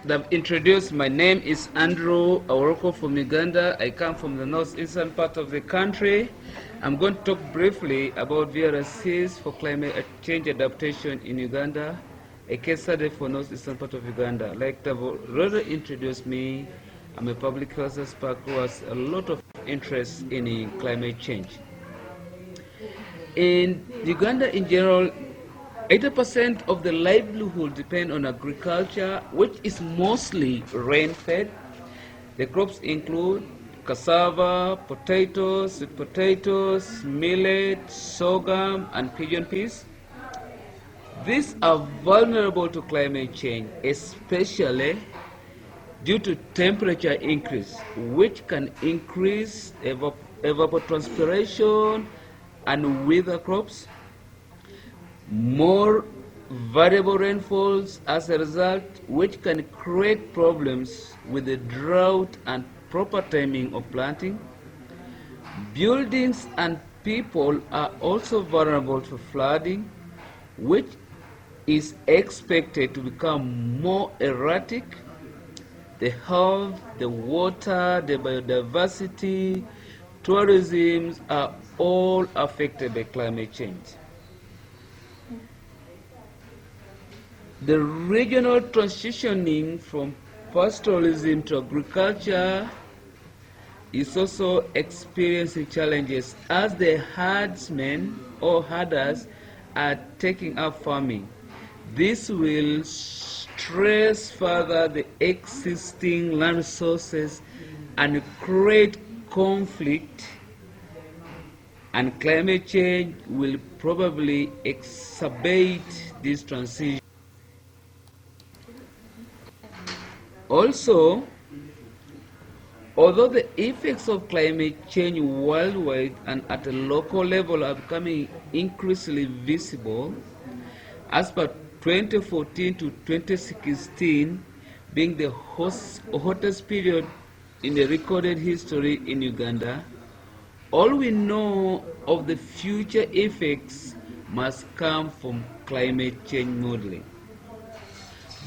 they've introduced, my name is Andrew. I work from Uganda. I come from the northeastern part of the country. I'm going to talk briefly about VRCs for climate change adaptation in Uganda, a case study for northeastern part of Uganda. Like they've already introduced me, I'm a public health expert who has a lot of interest in climate change. In Uganda in general, 80% of the livelihood depend on agriculture, which is mostly rain-fed. The crops include cassava, potatoes, sweet potatoes, millet, sorghum, and pigeon peas. These are vulnerable to climate change, especially due to temperature increase, which can increase evapotranspiration and wither crops. More variable rainfalls as a result, which can create problems with the drought and proper timing of planting. Buildings and people are also vulnerable to flooding, which is expected to become more erratic. The health, the water, the biodiversity, tourism are all affected by climate change. The regional transitioning from pastoralism to agriculture is also experiencing challenges as the herdsmen or herders are taking up farming. This will stress further the existing land resources and create conflict, and climate change will probably exacerbate this transition. Also, although the effects of climate change worldwide and at a local level are becoming increasingly visible, as per 2014 to 2016 being the hottest period in the recorded history in Uganda, all we know of the future effects must come from climate change modeling.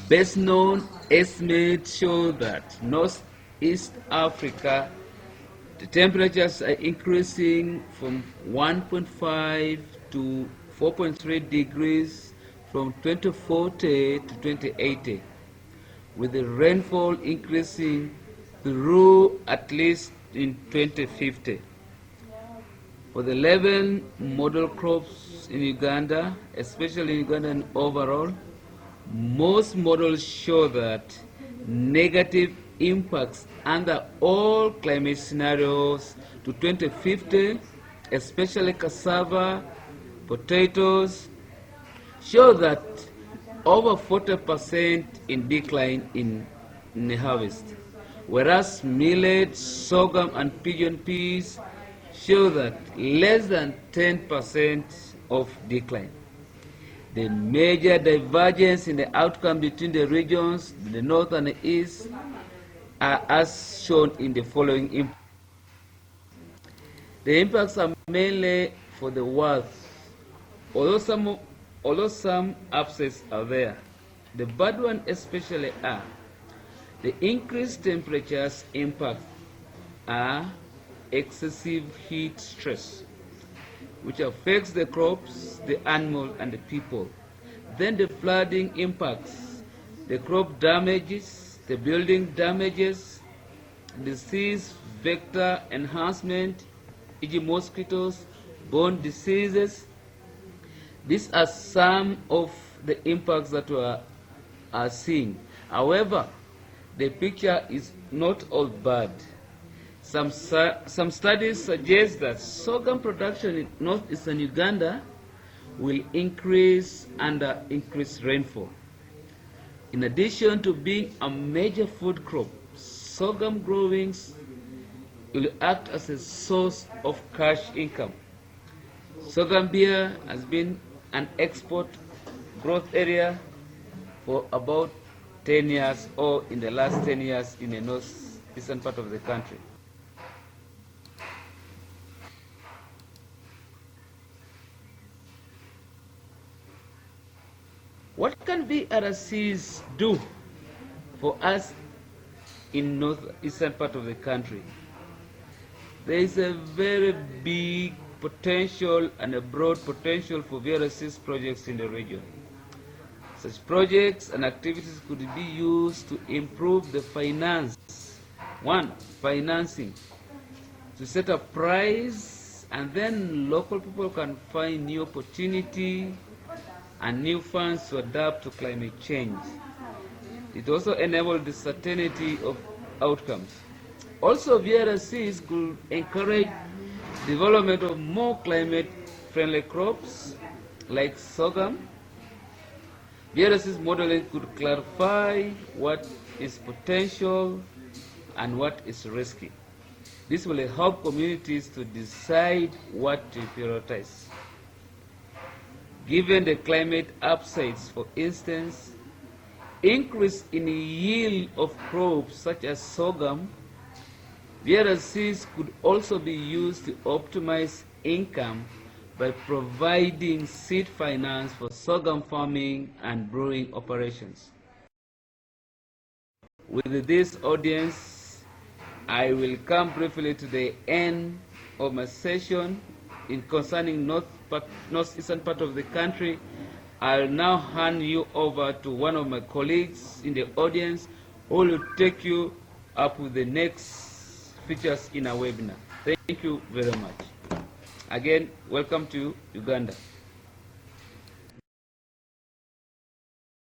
Best known estimates show that Northeast Africa, the temperatures are increasing from 1.5 to 4.3 degrees from 2040 to 2080, with the rainfall increasing through at least in 2050. For the 11 model crops in Uganda, especially in Uganda and overall, most models show that negative impacts under all climate scenarios to 2050, especially cassava, potatoes, show that over 40% in decline in the harvest, whereas millet, sorghum, and pigeon peas show that less than 10% of decline. The major divergence in the outcome between the regions, the north and the east, are as shown in the following impacts. The impacts are mainly for the worst, although some upsets are there. The bad ones especially are the increased temperatures impact are excessive heat stress, which affects the crops, the animal, and the people. Then the flooding impacts, the crop damages, the building damages, disease vector enhancement, e.g. mosquitoes, borne diseases. These are some of the impacts that we are seeing. However, the picture is not all bad. Some studies suggest that sorghum production in northeastern Uganda will increase under increased rainfall. In addition to being a major food crop, sorghum growing will act as a source of cash income. Sorghum beer has been an export growth area for about 10 years, or in the last 10 years in the northeastern part of the country. What can VRCs do For us in northeastern part of the country, there is a very big potential and a broad potential for VRC's projects in the region. Such projects and activities could be used to improve the financing, to set a price, and then local people can find new opportunity and new funds to adapt to climate change. It also enables the certainty of outcomes. Also, VRCs could encourage development of more climate-friendly crops like sorghum. VRC's modeling could clarify what is potential and what is risky. This will help communities to decide what to prioritize. Given the climate upsides, for instance, increase in yield of crops such as sorghum, VRCs could also be used to optimize income by providing seed finance for sorghum farming and brewing operations. With this audience, I will come briefly to the end of my session in concerning northeastern part of the country. I'll now hand you over to one of my colleagues in the audience who will take you up with the next features in our webinar. Thank you very much. Again, welcome to Uganda.